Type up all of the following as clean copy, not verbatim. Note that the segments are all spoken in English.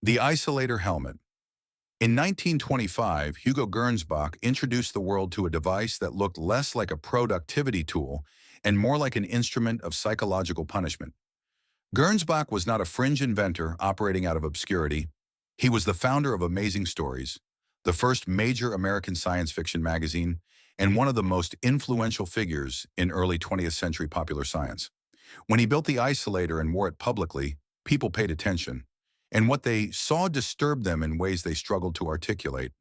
The isolator helmet. In 1925, Hugo Gernsback introduced the world to a device that looked less like a productivity tool and more like an instrument of psychological punishment. Gernsback was not a fringe inventor operating out of obscurity. He was the founder of Amazing Stories, the first major American science fiction magazine, and one of the most influential figures in early 20th century popular science. When he built the isolator and wore it publicly, people paid attention, and what they saw disturbed them in ways they struggled to articulate.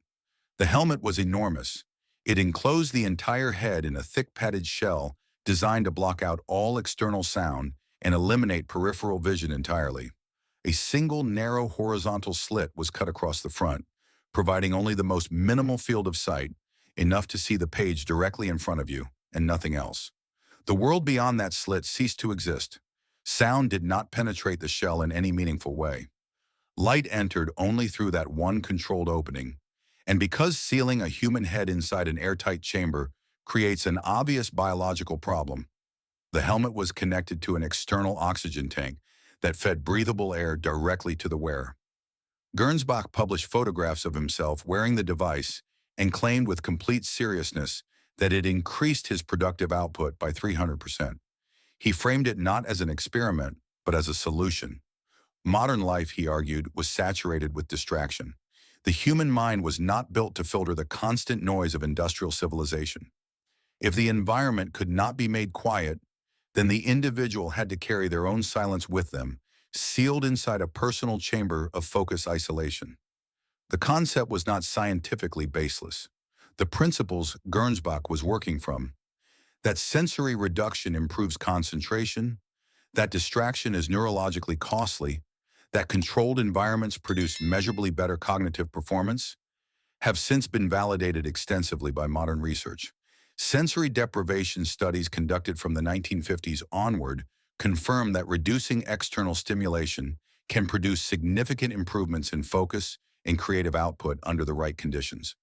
The helmet was enormous. It enclosed the entire head in a thick padded shell designed to block out all external sound and eliminate peripheral vision entirely. A single narrow horizontal slit was cut across the front, providing only the most minimal field of sight, enough to see the page directly in front of you, and nothing else. The world beyond that slit ceased to exist. Sound did not penetrate the shell in any meaningful way. Light entered only through that one controlled opening, and because sealing a human head inside an airtight chamber creates an obvious biological problem, the helmet was connected to an external oxygen tank that fed breathable air directly to the wearer. Gernsback published photographs of himself wearing the device and claimed with complete seriousness that it increased his productive output by 300%. He framed it not as an experiment, but as a solution. Modern life, he argued, was saturated with distraction. The human mind was not built to filter the constant noise of industrial civilization. If the environment could not be made quiet, then the individual had to carry their own silence with them, sealed inside a personal chamber of focus isolation. The concept was not scientifically baseless. The principles Gernsback was working from, that sensory reduction improves concentration, that distraction is neurologically costly, that controlled environments produce measurably better cognitive performance, have since been validated extensively by modern research. Sensory deprivation studies conducted from the 1950s onward confirm that reducing external stimulation can produce significant improvements in focus and creative output under the right conditions.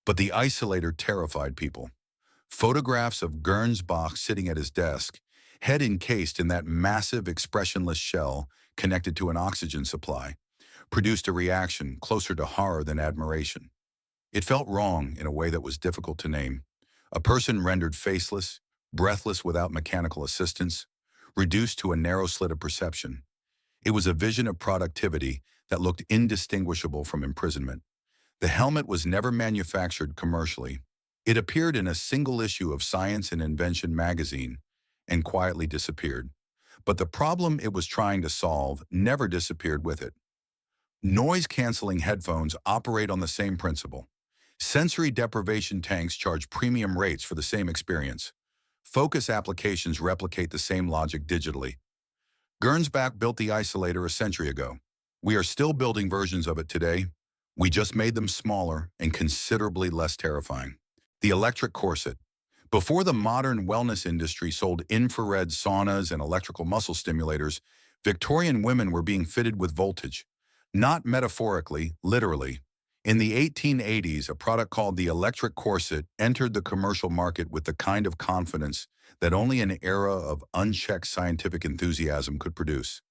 But the isolator terrified people. Photographs of Gernsback sitting at his desk, head encased in that massive expressionless shell connected to an oxygen supply, produced a reaction closer to horror than admiration. It felt wrong in a way that was difficult to name. A person rendered faceless, breathless without mechanical assistance, reduced to a narrow slit of perception. It was a vision of productivity that looked indistinguishable from imprisonment. The helmet was never manufactured commercially. It appeared in a single issue of Science and Invention magazine and quietly disappeared. But the problem it was trying to solve never disappeared with it. Noise-canceling headphones operate on the same principle. Sensory deprivation tanks charge premium rates for the same experience. Focus applications replicate the same logic digitally. Gernsback built the isolator a century ago. We are still building versions of it today. We just made them smaller and considerably less terrifying. The electric corset. Before the modern wellness industry sold infrared saunas and electrical muscle stimulators, Victorian women were being fitted with voltage. Not metaphorically, literally. In the 1880s, a product called the electric corset entered the commercial market with the kind of confidence that only an era of unchecked scientific enthusiasm could produce.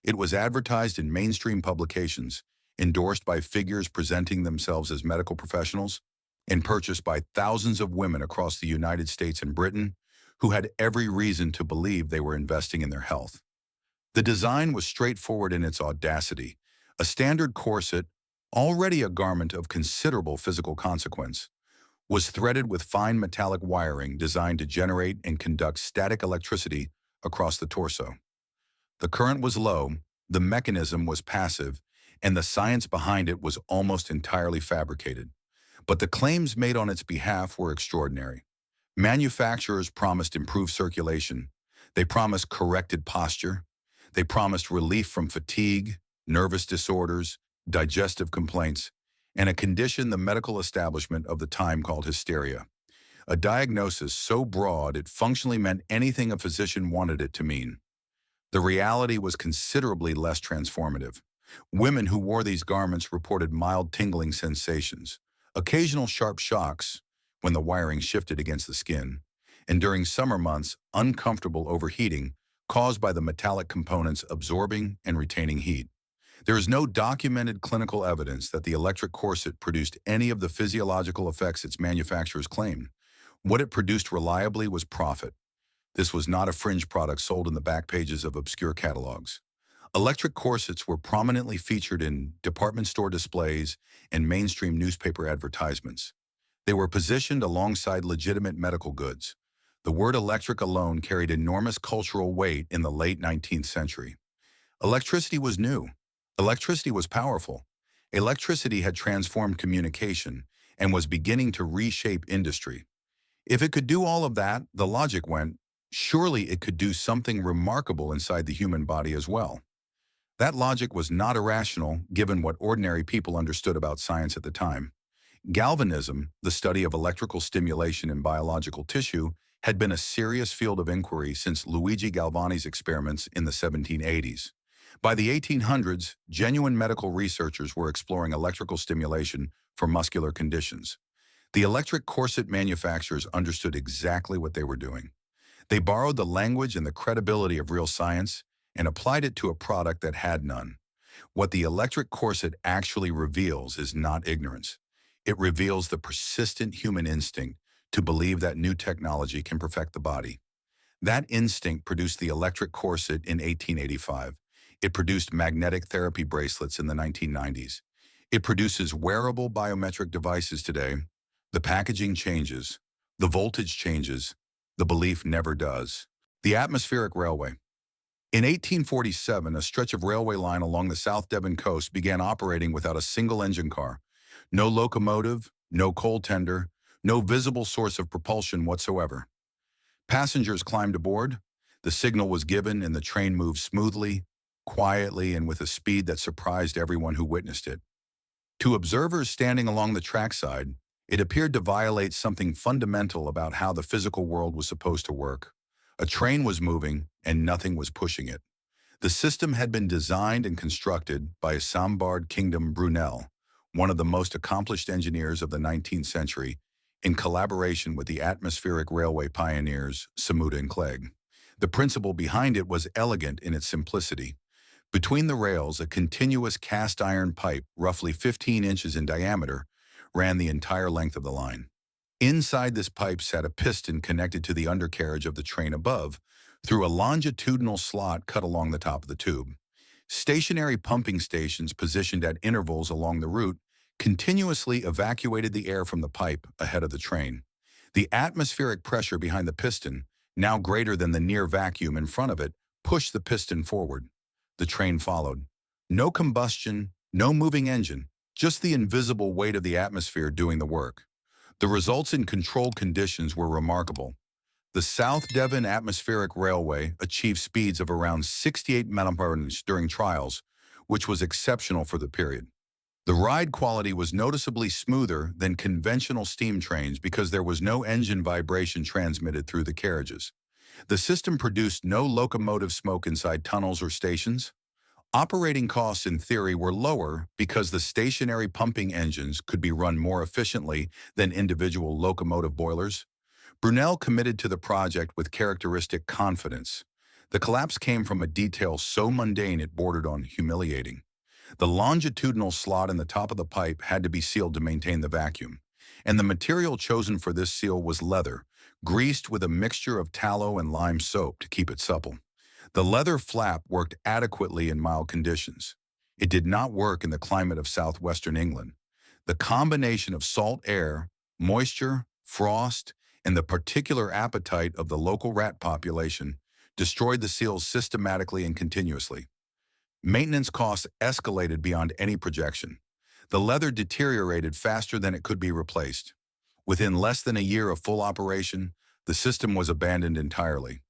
It was advertised in mainstream publications, endorsed by figures presenting themselves as medical professionals, and purchased by thousands of women across the United States and Britain who had every reason to believe they were investing in their health. The design was straightforward in its audacity. A standard corset, already a garment of considerable physical consequence, was threaded with fine metallic wiring designed to generate and conduct static electricity across the torso. The current was low, the mechanism was passive, and the science behind it was almost entirely fabricated. But the claims made on its behalf were extraordinary. Manufacturers promised improved circulation. They promised corrected posture. They promised relief from fatigue, nervous disorders, digestive complaints, and a condition the medical establishment of the time called hysteria. A diagnosis so broad it functionally meant anything a physician wanted it to mean. The reality was considerably less transformative. Women who wore these garments reported mild tingling sensations, occasional sharp shocks when the wiring shifted against the skin, and during summer months, uncomfortable overheating caused by the metallic components absorbing and retaining heat. There is no documented clinical evidence that the electric corset produced any of the physiological effects its manufacturers claimed. What it produced reliably was profit. This was not a fringe product sold in the back pages of obscure catalogs. Electric corsets were prominently featured in department store displays and mainstream newspaper advertisements. They were positioned alongside legitimate medical goods. The word electric alone carried enormous cultural weight in the late 19th century. Electricity was new. Electricity was powerful. Electricity had transformed communication and was beginning to reshape industry. If it could do all of that, the logic went, surely it could do something remarkable inside the human body as well. That logic was not irrational, given what ordinary people understood about science at the time. Galvanism, the study of electrical stimulation in biological tissue, had been a serious field of inquiry since Luigi Galvani's experiments in the 1780s. By the 1800s, genuine medical researchers were exploring electrical stimulation for muscular conditions. The electric corset manufacturers understood exactly what they were doing. They borrowed the language and the credibility of real science and applied it to a product that had none. What the electric corset actually reveals is not ignorance. It reveals the persistent human instinct to believe that new technology can perfect the body. That instinct produced the electric corset in 1885. It produced magnetic therapy bracelets in the 1990s. It produces wearable biometric devices today. The packaging changes. The voltage changes. The belief never does. The atmospheric railway. In 1847, a stretch of railway line along the South Devon coast began operating without a single engine car. No locomotive, no coal tender, no visible source of propulsion whatsoever. Passengers climbed aboard, the signal was given, and the train moved smoothly, quietly, and with a speed that surprised everyone who witnessed it. To observers standing along the trackside, it appeared to violate something fundamental about how the physical world was supposed to work. A train was moving, and nothing was pushing it. The system had been designed and constructed by Isambard Kingdom Brunel, one of the most accomplished engineers of the 19th century, in collaboration with the atmospheric railway pioneers Samuda and Clegg. The principle behind it was elegant in its simplicity. Between the rails, a continuous cast iron pipe, roughly 15 inches in diameter, ran the entire length of the line. Inside this pipe sat a piston connected to the undercarriage of the train above through a longitudinal slot cut along the top of the tube. Stationary pumping stations positioned at intervals along the route continuously evacuated the air from the pipe ahead of the train. The atmospheric pressure behind the piston, now greater than the near vacuum in front of it, pushed the piston forward. The train followed. No combustion, no moving engine, just the invisible weight of the atmosphere doing the work. The results in controlled conditions were remarkable. The South Devon Atmospheric Railway achieved speeds of around 68 mph during trials, which was exceptional for the period. The ride quality was noticeably smoother than conventional steam trains because there was no engine vibration transmitted through the carriages. The system produced no locomotive smoke inside tunnels or stations. Operating costs in theory were lower because the stationary pumping engines could be run more efficiently than individual locomotive boilers. Brunel committed to the project with characteristic confidence. The collapse came from a detail so mundane it bordered on humiliating. The longitudinal slot in the top of the pipe had to be sealed to maintain the vacuum, and the material chosen for this seal was leather, greased with a mixture of tallow and lime soap to keep it supple. The leather flap worked adequately in mild conditions. It did not work in the climate of southwestern England. The combination of salt air, moisture, frost, and the particular appetite of the local rat population destroyed the seals systematically and continuously. Maintenance costs escalated beyond any projection. The leather deteriorated faster than it could be replaced. Within less than a year of full operation, the system was abandoned entirely.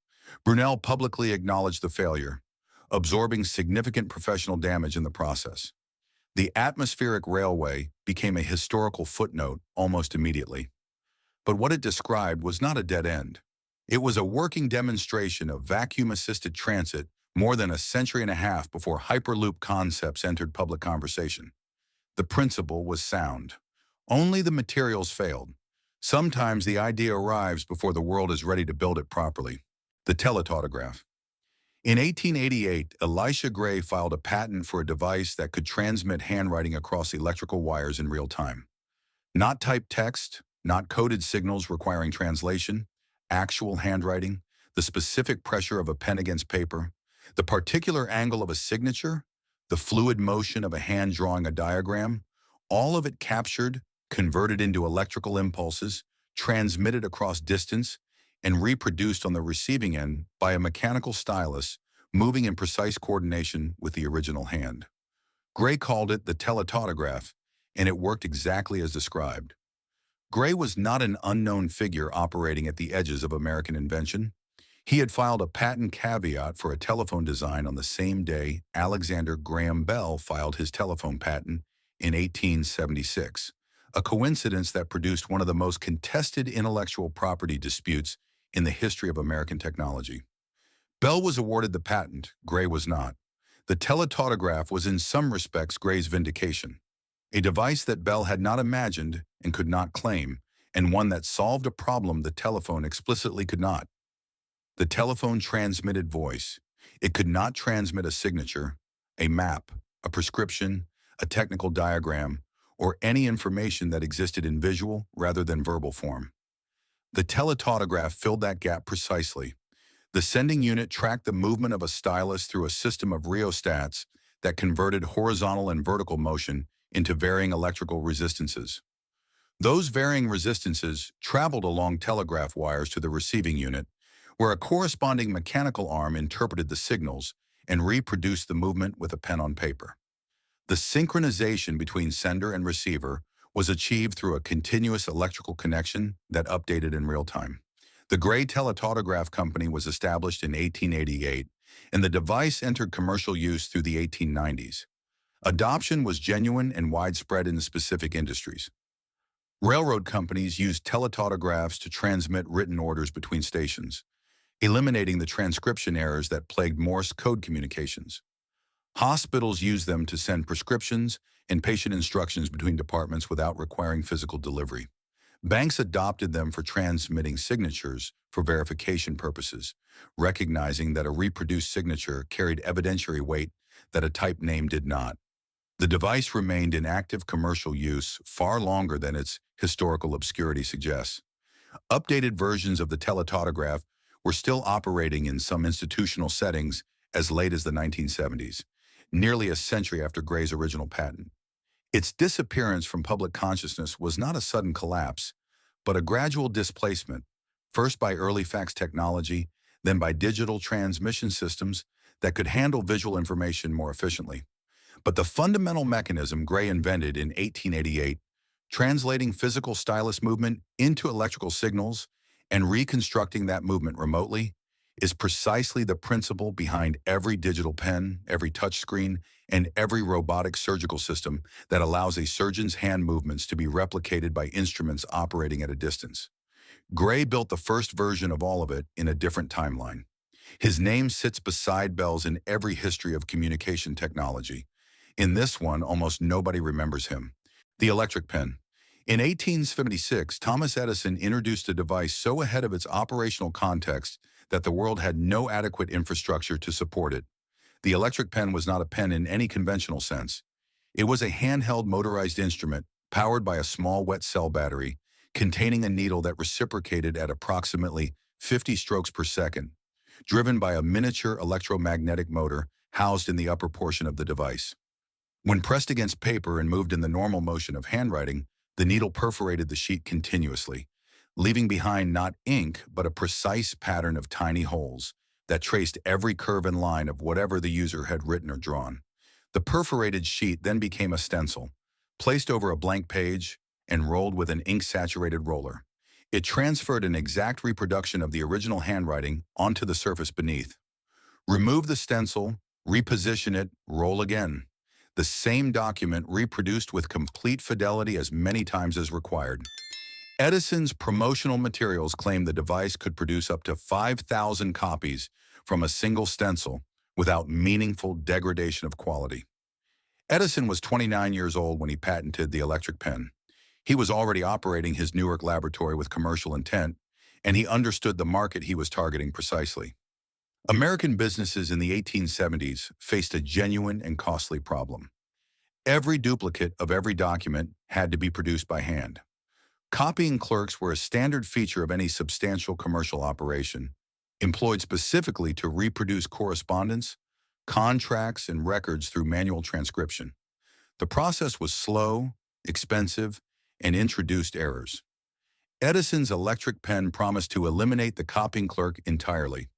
Brunel publicly acknowledged the failure, absorbing significant professional damage in the process. The atmospheric railway became a historical footnote almost immediately. But what it described was not a dead end. It was a working demonstration of vacuum-assisted transit more than a century and a half before Hyperloop concepts entered public conversation. The principle was sound. Only the materials failed. Sometimes the idea arrives before the world is ready to build it properly. The teletautograph. In 1888, Elisha Gray filed a patent for a device that could transmit handwriting across electrical wires in real time. Not typed text, not coded signals requiring translation, actual handwriting, the specific pressure of a pen against paper, the particular angle of a signature, the fluid motion of a hand drawing a diagram, all of it captured, converted into electrical impulses, transmitted across distance, and reproduced on the receiving end by a mechanical stylus moving in precise coordination with the original hand. Gray called it the teletautograph, and it worked exactly as described. Gray was not an unknown figure operating at the edges of American invention. He had filed a patent caveat for a telephone design on the same day Alexander Graham Bell filed his telephone patent in 1876, a coincidence that produced one of the most contested intellectual property disputes in the history of American technology. Bell was awarded the patent, Gray was not. The teletautograph was in some respects Gray's vindication, a device that Bell had not imagined and could not claim, and one that solved a problem the telephone explicitly could not. The telephone transmitted voice. It could not transmit a signature, a map, a prescription, a technical diagram, or any information that existed in visual rather than verbal form. The teletautograph filled that gap precisely. The sending unit tracked the movement of a stylus through a system of rheostats that converted horizontal and vertical motion into varying electrical resistances. Those varying resistances traveled along telegraph wires to the receiving unit, where a corresponding mechanical arm interpreted the signals and reproduced the movement with a pen on paper. The synchronization between sender and receiver was achieved through a continuous electrical connection that updated in real time. The Gray Teletautograph Company was established in 1888, and the device entered commercial use through the 1890s. Adoption was genuine and widespread in specific industries. Railroad companies used teletautographs to transmit written orders between stations, eliminating the transcription errors that plagued Morse code communications. Hospitals used them to send prescriptions and patient instructions between departments without requiring physical delivery. Banks adopted them for transmitting signatures for verification purposes, recognizing that a reproduced signature carried evidentiary weight that a typed name did not. The device remained in active commercial use far longer than its historical obscurity suggests. Updated versions of the teletautograph were still operating in some institutional settings as late as the 1970s, nearly a century after Gray's original patent. Its disappearance from public consciousness was not a sudden collapse, but a gradual displacement, first by early fax technology, then by digital transmission systems that could handle visual information more efficiently. But the fundamental mechanism Gray invented in 1888, translating physical stylus movement into electrical signals and reconstructing that movement remotely, is precisely the principle behind every digital pen, every touchscreen, and every robotic surgical system that allows a surgeon's hand movements to be replicated by instruments operating at a distance. Gray built the first version of all of it in a different timeline. His name sits beside Bell's in every history of communication technology. In this one, almost nobody remembers him. The electric pen. In 1876, Thomas Edison introduced a device so ahead of its operational context that the world had no adequate infrastructure to support it. The electric pen was not a pen in any conventional sense. It was a handheld motorized instrument powered by a small wet cell battery containing a needle that reciprocated at approximately 50 strokes per second, driven by a miniature electromagnetic motor housed in the upper portion of the device. When pressed against paper and moved in the normal motion of handwriting, the needle perforated the sheet continuously, leaving behind not ink but a precise pattern of tiny holes that traced every curve and line of whatever the user had written or drawn. The perforated sheet then became a stencil, placed over a blank page, and rolled with an ink-saturated roller. It transferred an exact reproduction of the original handwriting onto the surface beneath. Remove the stencil, reposition it, roll again. The same document reproduced with complete fidelity as many times as required. Edison's promotional materials claimed the device could produce up to 5,000 copies from a single stencil without meaningful degradation of quality. Edison was 29 years old when he patented the electric pen. He was already operating his Newark laboratory with commercial intent, and he understood the market he was targeting precisely. American businesses in the 1870s faced a genuine and costly problem. Every duplicate of every document had to be produced by hand. Copying clerks were a standard feature of any substantial commercial operation, employed specifically to reproduce correspondence, contracts, and records through manual transcription. The process was slow, expensive, and introduced errors. Edison's electric pen promised to eliminate the copying clerk entirely.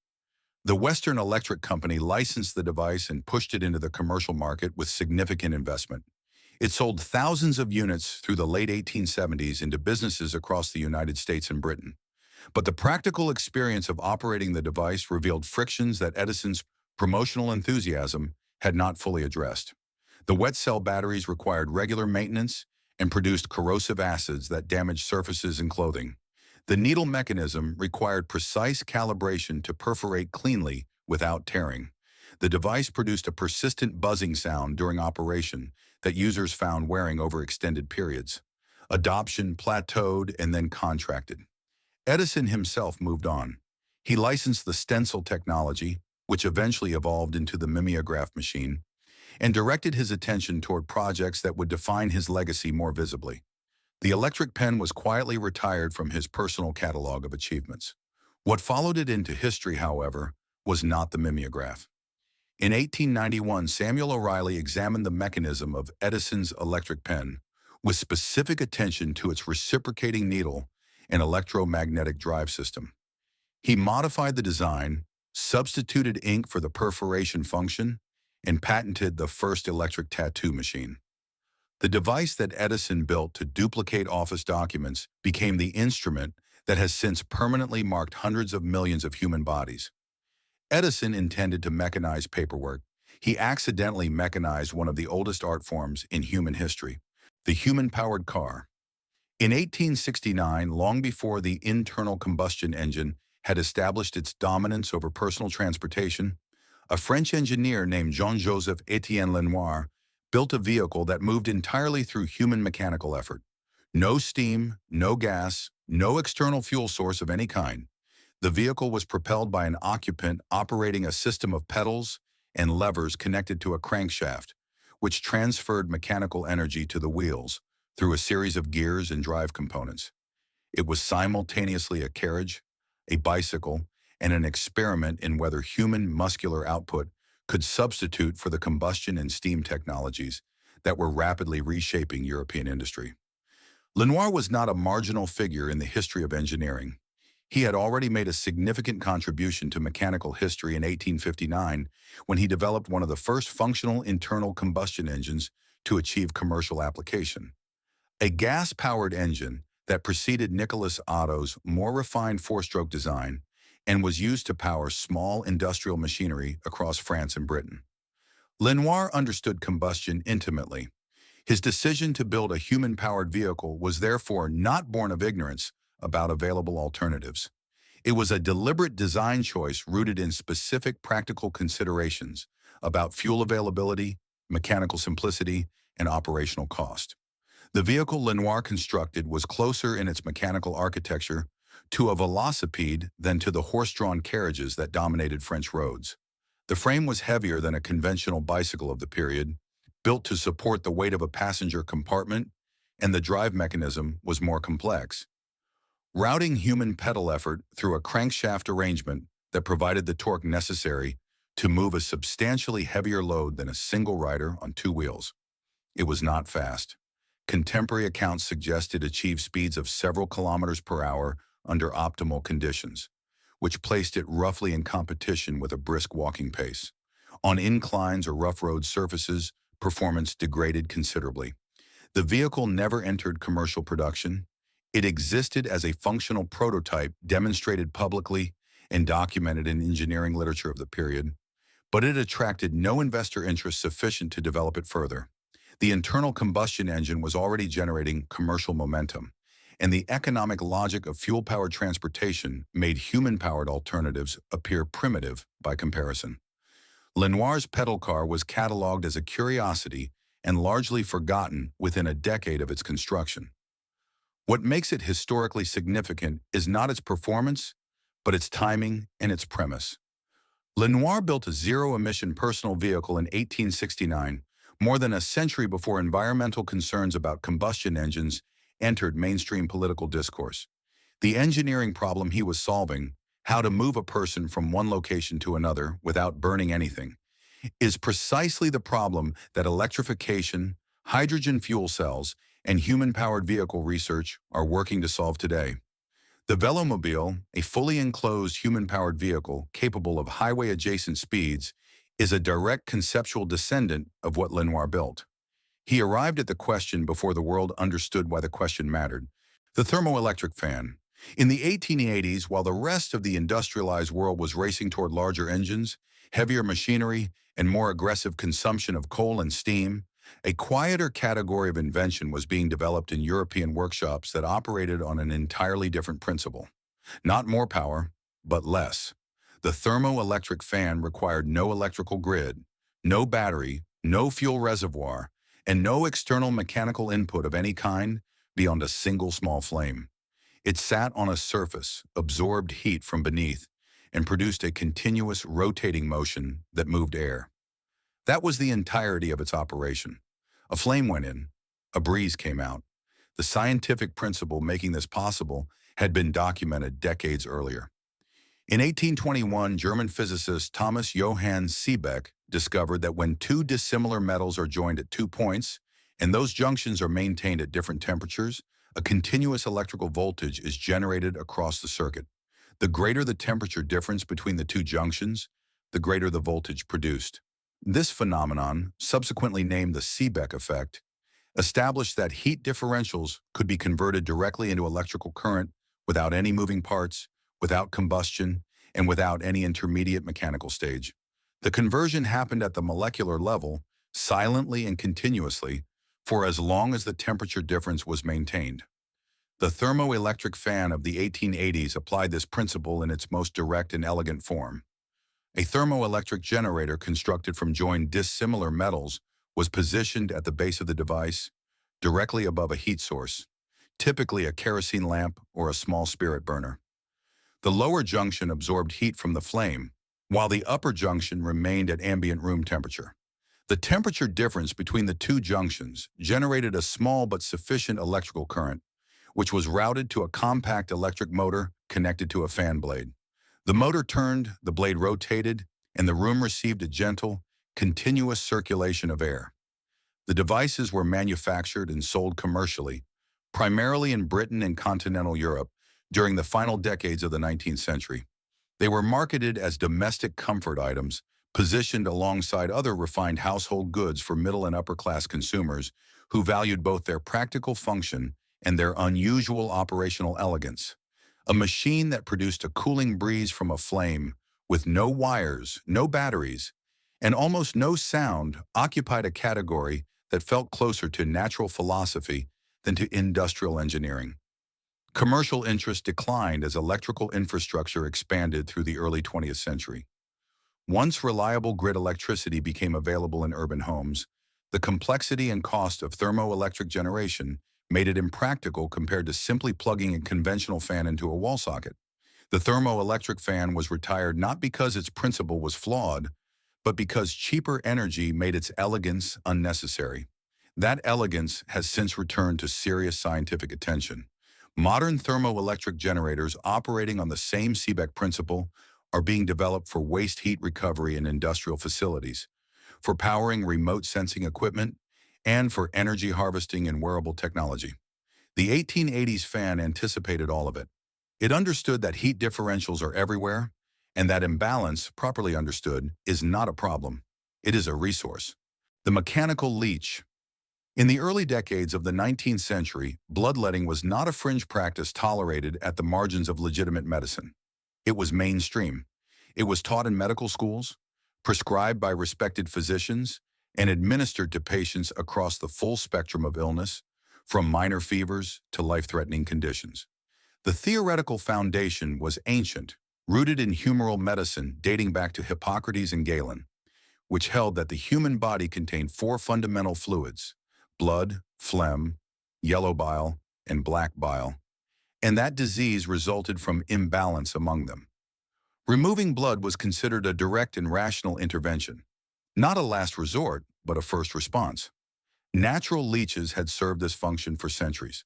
The Western Electric Company licensed the device and pushed it into the commercial market with significant investment. It sold thousands of units through the late 1870s into businesses across the United States and Britain. But the practical experience of operating the device revealed frictions that Edison's promotional enthusiasm had not fully addressed. The wet cell batteries required regular maintenance and produced corrosive acids that damaged surfaces and clothing. The needle mechanism required precise calibration to perforate cleanly without tearing. The device produced a persistent buzzing sound during operation that users found wearing over extended periods. Adoption plateaued and then contracted. Edison himself moved on. He licensed the stencil technology, which eventually evolved into the mimeograph machine, and directed his attention toward projects that would define his legacy more visibly. The electric pen was quietly retired from his personal catalog of achievements. What followed it into history, however, was not the mimeograph. In 1891, Samuel O'Reilly examined the mechanism of Edison's electric pen, with specific attention to its reciprocating needle and electromagnetic drive system. He modified the design, substituted ink for the perforation function, and patented the first electric tattoo machine. The device that Edison built to duplicate office documents became the instrument that has since permanently marked hundreds of millions of human bodies. Edison intended to mechanize paperwork. He accidentally mechanized one of the oldest art forms in human history, the human-powered car. In 1869, long before the internal combustion engine had established its dominance over personal transportation, a French engineer named Jean-Joseph Étienne Lenoir built a vehicle that moved entirely through human mechanical effort. No steam, no gas, no external fuel source of any kind. The vehicle was propelled by an occupant operating a system of pedals and levers connected to a crankshaft, which transferred mechanical energy to the wheels through a series of gears and drive components. It was simultaneously a carriage, a bicycle, and an experiment in whether human muscular output could substitute for the combustion and steam technologies that were rapidly reshaping European industry. Lenoir was not a marginal figure in the history of engineering. He had already made a significant contribution to mechanical history in 1859 when he developed one of the first functional internal combustion engines to achieve commercial application. A gas-powered engine that preceded Nicolas Otto's more refined four-stroke design and was used to power small industrial machinery across France and Britain. Lenoir understood combustion intimately. His decision to build a human-powered vehicle was therefore not born of ignorance about available alternatives. It was a deliberate design choice rooted in specific practical considerations about fuel availability, mechanical simplicity, and operational cost. The vehicle Lenoir constructed was closer in its mechanical architecture to a velocipede than to the horse-drawn carriages that dominated French roads. The frame was heavier than a conventional bicycle of the period, built to support the weight of a passenger compartment, and the drive mechanism was more complex. Routing human pedal effort through a crankshaft arrangement that provided the torque necessary to move a substantially heavier load than a single rider on two wheels. It was not fast. Contemporary accounts suggest it achieved speeds of several kilometers per hour under optimal conditions, which placed it roughly in competition with a brisk walking pace. On inclines or rough road surfaces, performance degraded considerably. The vehicle never entered commercial production. It existed as a functional prototype demonstrated publicly and documented in engineering literature of the period, but it attracted no investor interest sufficient to develop it further. The internal combustion engine was already generating commercial momentum, and the economic logic of fuel-powered transportation made human-powered alternatives appear primitive by comparison. Lenoir's pedal car was cataloged as a curiosity and largely forgotten within a decade of its construction. What makes it historically significant is not its performance, but its timing and its premise. Lenoir built a zero-emission personal vehicle in 1869, more than a century before environmental concerns about combustion engines entered mainstream political discourse. The engineering problem he was solving, how to move a person from one location to another without burning anything, is precisely the problem that electrification, hydrogen fuel cells, and human-powered vehicle research are working to solve today. The Velomobile, a fully enclosed human-powered vehicle capable of highway-adjacent speeds, is a direct conceptual descendant of what Lenoir built. He arrived at the question before the world understood why the question mattered. The thermoelectric fan. In the 1880s, while the rest of the industrialized world was racing toward larger engines, heavier machinery, and more aggressive consumption of coal and steam, a quieter category of invention was being developed in European workshops that operated on an entirely different principle. Not more power, but less. The thermoelectric fan required no electrical grid, no battery, no fuel reservoir, and no external mechanical input of any kind beyond a single small flame. It sat on a surface, absorbed heat from beneath, and produced a continuous rotating motion that moved air. That was the entirety of its operation. A flame went in, a breeze came out. The scientific principle making this possible had been documented decades earlier. In 1821, German physicist Thomas Johann Seebeck discovered that when two dissimilar metals are joined at 2 points, and those junctions are maintained at different temperatures, a continuous electrical voltage is generated across the circuit. The greater the temperature difference between the two junctions, the greater the voltage produced. This phenomenon, subsequently named the Seebeck effect, established that heat differentials could be converted directly into electrical current without any moving parts, without combustion, and without any intermediate mechanical stage. The conversion happened at the molecular level, silently and continuously, for as long as the temperature difference was maintained. The thermoelectric fan of the 1880s applied this principle in its most direct and elegant form. A thermoelectric generator constructed from joined dissimilar metals was positioned at the base of the device, directly above a heat source, typically a kerosene lamp or a small spirit burner. The lower junction absorbed heat from the flame, while the upper junction remained at ambient room temperature. The temperature difference between the two junctions generated a small but sufficient electrical current, which was routed to a compact electric motor connected to a fan blade. The motor turned, the blade rotated, and the room received a gentle, continuous circulation of air. The devices were manufactured and sold commercially, primarily in Britain and continental Europe, during the final decades of the 19th century. They were marketed as domestic comfort items, positioned alongside other refined household goods for middle and upper-class consumers who valued both their practical function and their unusual operational elegance. A machine that produced a cooling breeze from a flame, with no wires, no batteries, and almost no sound, occupied a category that felt closer to natural philosophy than to industrial engineering. Commercial interest declined as electrical infrastructure expanded through the early 20th century. Once reliable grid electricity became available in urban homes, the complexity and cost of thermoelectric generation made it impractical compared to simply plugging a conventional fan into a wall socket. The thermoelectric fan was retired not because its principle was flawed, but because cheaper energy made its elegance unnecessary. That elegance has since returned to serious scientific attention. Modern thermoelectric generators operating on the same Seebeck principle are being developed for waste heat recovery in industrial facilities, for powering remote sensing equipment, and for energy harvesting and wearable technology. The 1880s fan anticipated all of it. It understood that heat differentials are everywhere, and that imbalance, properly understood, is not a problem. It is a resource. The mechanical leach. In the early decades of the 19th century, bloodletting was not a fringe practice tolerated at the margins of legitimate medicine. It was mainstream. It was taught in medical schools, prescribed by respected physicians, and administered to patients across the full spectrum of illness, from minor fevers to life-threatening conditions. The theoretical foundation was ancient, rooted in humoral medicine dating back to Hippocrates and Galen, which held that the human body contained four fundamental fluids: blood, phlegm, yellow bile, and black bile, and that disease resulted from imbalance among them. Removing blood was considered a direct and rational intervention, not a last resort, but a first response. Natural leeches had served this function for centuries.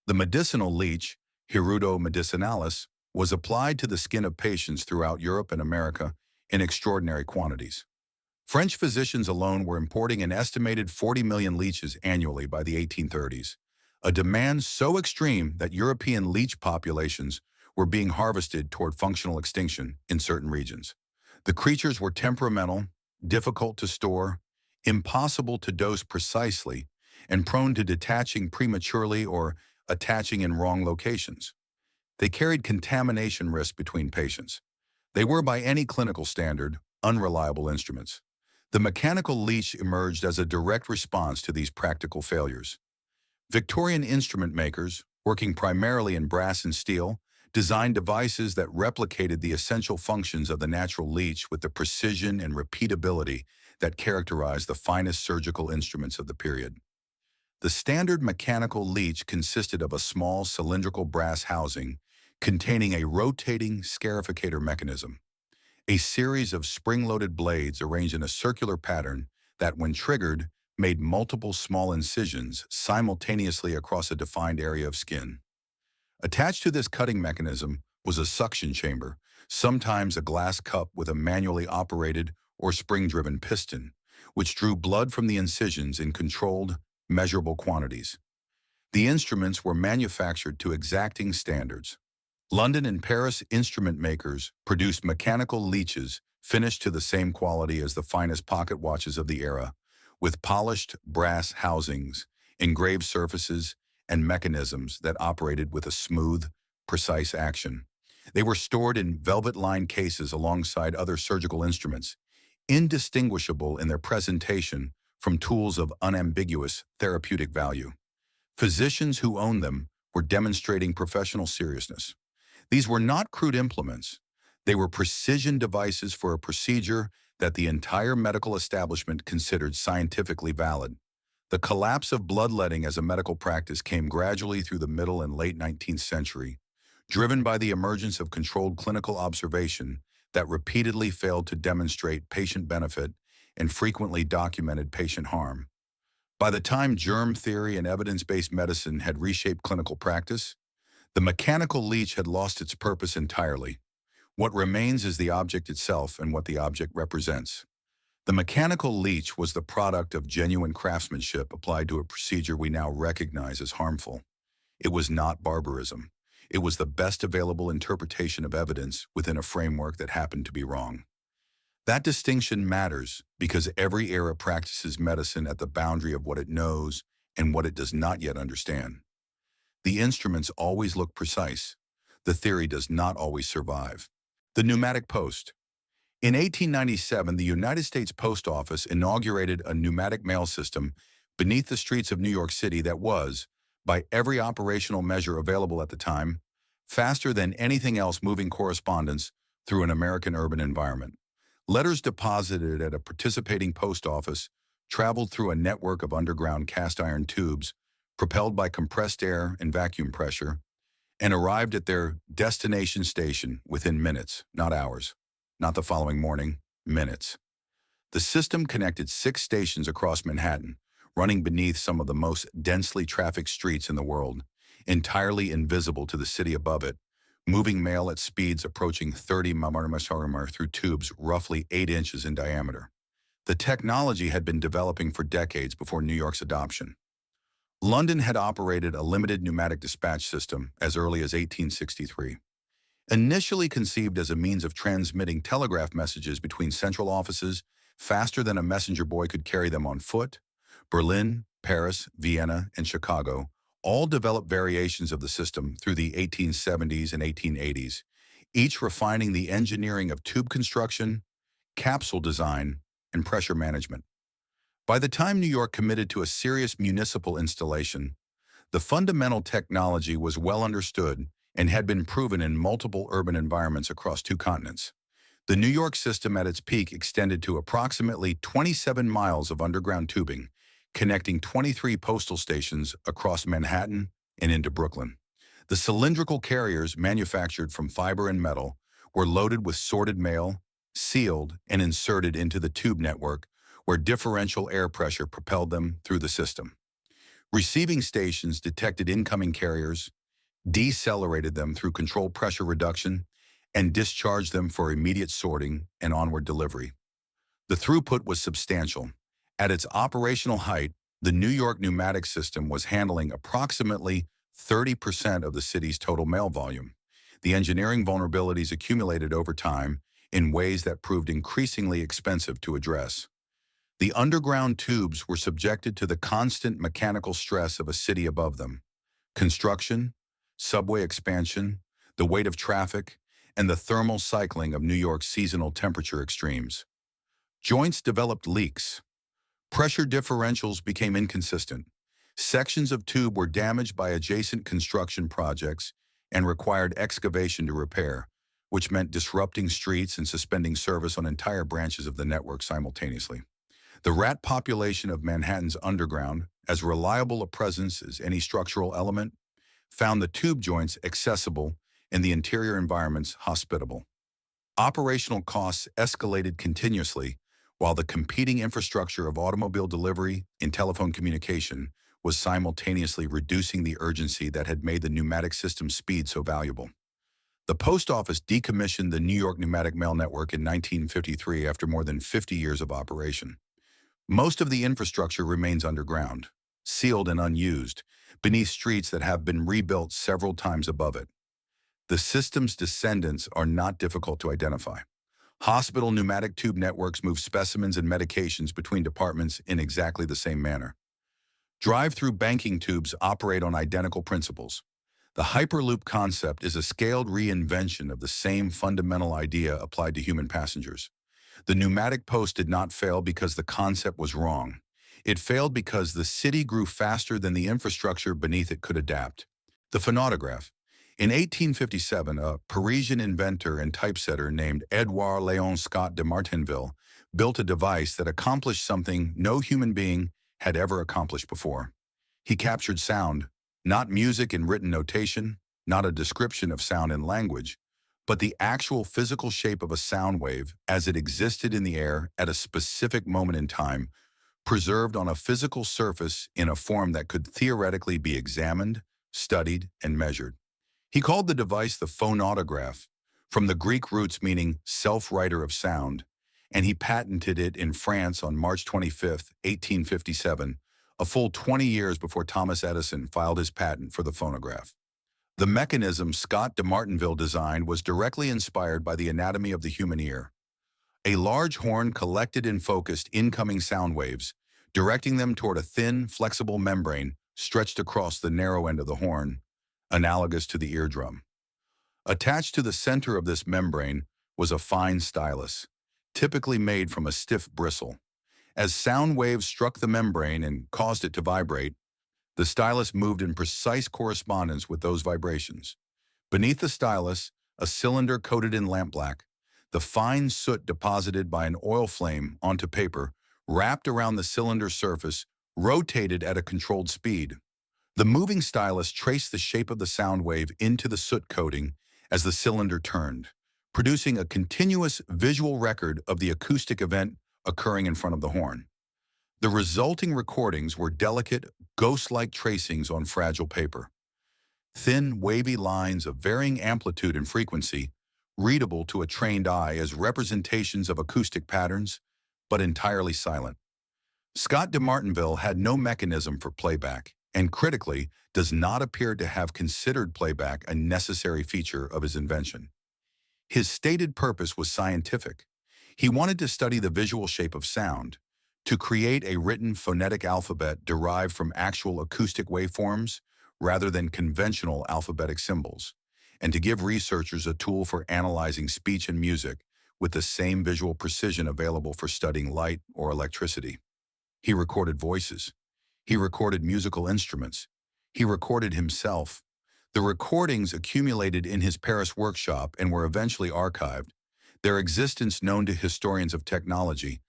The medicinal leech, Hirudo medicinalis, was applied to the skin of patients throughout Europe and America in extraordinary quantities. French physicians alone were importing an estimated 40 million leeches annually by the 1830s, a demand so extreme that European leech populations were being harvested toward functional extinction in certain regions. The creatures were temperamental, difficult to store, impossible to dose precisely, and prone to detaching prematurely or attaching in wrong locations. They carried contamination risk between patients. They were, by any clinical standard, unreliable instruments. The mechanical leech emerged as a direct response to these practical failures. Victorian instrument makers, working primarily in brass and steel, designed devices that replicated the essential functions of the natural leech with the precision and repeatability that characterized the finest surgical instruments of the period. The standard mechanical leech consisted of a small cylindrical brass housing containing a rotating scarificator mechanism, a series of spring-loaded blades arranged in a circular pattern that, when triggered, made multiple small incisions simultaneously across a defined area of skin. Attached to this cutting mechanism was a suction chamber, sometimes a glass cup with a manually operated or spring-driven piston, which drew blood from the incisions in controlled, measurable quantities. The instruments were manufactured to exacting standards. London and Paris instrument makers produced mechanical leeches finished to the same quality as the finest pocket watches of the era, with polished brass housings, engraved surfaces, and mechanisms that operated with a smooth, precise action. They were stored in velvet-lined cases alongside other surgical instruments, indistinguishable in their presentation from tools of unambiguous therapeutic value. Physicians who owned them were demonstrating professional seriousness. These were not crude implements. They were precision devices for a procedure that the entire medical establishment considered scientifically valid. The collapse of bloodletting as a medical practice came gradually through the middle and late 19th century, driven by the emergence of controlled clinical observation that repeatedly failed to demonstrate patient benefit and frequently documented patient harm. By the time germ theory and evidence-based medicine had reshaped clinical practice, the mechanical leech had lost its purpose entirely. What remains is the object itself and what the object represents. The mechanical leech was the product of genuine craftsmanship applied to a procedure we now recognize as harmful. It was not barbarism. It was the best available interpretation of evidence within a framework that happened to be wrong. That distinction matters because every era practices medicine at the boundary of what it knows and what it does not yet understand. The instruments always look precise. The theory does not always survive. The pneumatic post. In 1897, the United States Post Office inaugurated a pneumatic mail system beneath the streets of New York City that was, by every operational measure available at the time, faster than anything else moving correspondence through an American urban environment. Letters deposited at a participating post office traveled through a network of underground cast-iron tubes propelled by compressed air and vacuum pressure, and arrived at their destination station within minutes, not hours. Not the following morning, minutes. The system connected 6 stations across Manhattan, running beneath some of the most densely trafficked streets in the world, entirely invisible to the city above it, moving mail at speeds approaching 30 mph through tubes roughly 8 inches in diameter. The technology had been developing for decades before New York's adoption. London had operated a limited pneumatic dispatch system as early as 1863. Initially conceived as a means of transmitting telegraph messages between central offices faster than a messenger boy could carry them on foot, Berlin, Paris, Vienna, and Chicago all developed variations of the system through the 1870s and 1880s, each refining the engineering of tube construction, capsule design, and pressure management. By the time New York committed to a serious municipal installation, the fundamental technology was well understood and had been proven in multiple urban environments across 2 continents. The New York system at its peak extended to approximately 27 miles of underground tubing, connecting 23 postal stations across Manhattan and into Brooklyn. The cylindrical carriers, manufactured from fiber and metal, were loaded with sorted mail, sealed, and inserted into the tube network, where differential air pressure propelled them through the system. Receiving stations detected incoming carriers, decelerated them through controlled pressure reduction, and discharged them for immediate sorting and onward delivery. The throughput was substantial. At its operational height, the New York pneumatic system was handling approximately 30% of the city's total mail volume. The engineering vulnerabilities accumulated over time in ways that proved increasingly expensive to address. The underground tubes were subjected to the constant mechanical stress of a city above them. Construction, subway expansion, the weight of traffic, and the thermal cycling of New York's seasonal temperature extremes. Joints developed leaks. Pressure differentials became inconsistent. Sections of tube were damaged by adjacent construction projects and required excavation to repair, which meant disrupting streets and suspending service on entire branches of the network simultaneously. The rat population of Manhattan's underground, as reliable a presence as any structural element, found the tube joints accessible and the interior environments hospitable. Operational costs escalated continuously, while the competing infrastructure of automobile delivery and telephone communication was simultaneously reducing the urgency that had made the pneumatic system's speed so valuable. The post office decommissioned the New York Pneumatic Mail Network in 1953 after more than 50 years of operation. Most of the infrastructure remains underground, sealed and unused, beneath streets that have been rebuilt several times above it. The system's descendants are not difficult to identify. Hospital pneumatic tube networks move specimens and medications between departments in exactly the same manner. Drive-through banking tubes operate on identical principles. The Hyperloop concept is a scaled reinvention of the same fundamental idea applied to human passengers. The pneumatic post did not fail because the concept was wrong. It failed because the city grew faster than the infrastructure beneath it could adapt. The phonautograph. In 1857, a Parisian inventor and typesetter named Edouard Léon Scott de Martinville built a device that accomplished something no human being had ever accomplished before. He captured sound, not music in written notation, not a description of sound in language, but the actual physical shape of a sound wave as it existed in the air at a specific moment in time, preserved on a physical surface in a form that could theoretically be examined, studied, and measured. He called the device the phonautograph, from the Greek roots meaning self-writer of sound, and he patented it in France on March 25, 1857, a full 20 years before Thomas Edison filed his patent for the phonograph. The mechanism Scott de Martinville designed was directly inspired by the anatomy of the human ear. A large horn collected and focused incoming sound waves, directing them toward a thin, flexible membrane stretched across the narrow end of the horn, analogous to the eardrum. Attached to the center of this membrane was a fine stylus, typically made from a stiff bristle. As sound waves struck the membrane and caused it to vibrate, the stylus moved in precise correspondence with those vibrations. Beneath the stylus, a cylinder coated in lampblack, the fine soot deposited by an oil flame onto paper, wrapped around the cylinder surface, rotated at a controlled speed. The moving stylus traced the shape of the sound wave into the soot coating as the cylinder turned, producing a continuous visual record of the acoustic event occurring in front of the horn. The resulting recordings were delicate, ghost-like tracings on fragile paper. Thin, wavy lines of varying amplitude and frequency, readable to a trained eye as representations of acoustic patterns, but entirely silent. Scott de Martinville had no mechanism for playback, and critically, does not appear to have considered playback a necessary feature of his invention. His stated purpose was scientific. He wanted to study the visual shape of sound, to create a written phonetic alphabet derived from actual acoustic waveforms rather than conventional alphabetic symbols, and to give researchers a tool for analyzing speech and music with the same visual precision available for studying light or electricity. He recorded voices. He recorded musical instruments. He recorded himself. The recordings accumulated in his Paris workshop and were eventually archived, their existence known to historians of technology,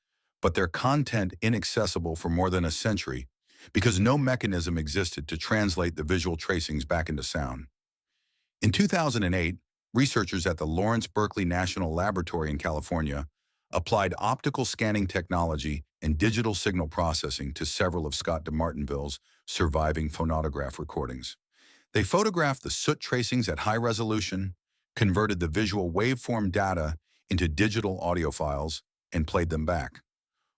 but their content inaccessible for more than a century because no mechanism existed to translate the visual tracings back into sound. In 2008, Researchers at the Lawrence Berkeley National Laboratory in California applied optical scanning technology and digital signal processing to several of Scott de Martinville's surviving phonograph recordings. They photographed the soot tracings at high resolution, converted the visual waveform data into digital audio files, and played them back.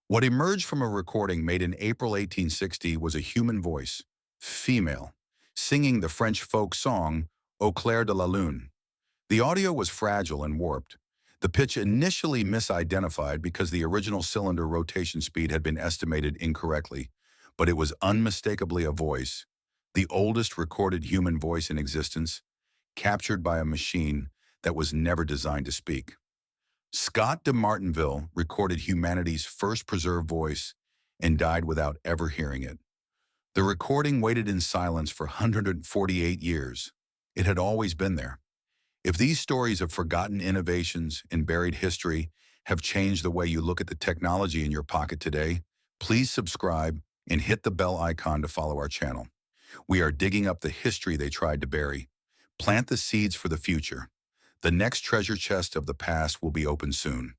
What emerged from a recording made in April 1860 was a human voice, female, singing the French folk song Au clair de la lune. The audio was fragile and warped. The pitch initially misidentified because the original cylinder rotation speed had been estimated incorrectly, but it was unmistakably a voice, the oldest recorded human voice in existence, captured by a machine that was never designed to speak. Scott de Martinville recorded humanity's first preserved voice and died without ever hearing it. The recording waited in silence for 148 years. It had always been there. If these stories of forgotten innovations and buried history have changed the way you look at the technology in your pocket today, please subscribe and hit the bell icon to follow our channel. We are digging up the history they tried to bury. Plant the seeds for the future. The next treasure chest of the past will be open soon.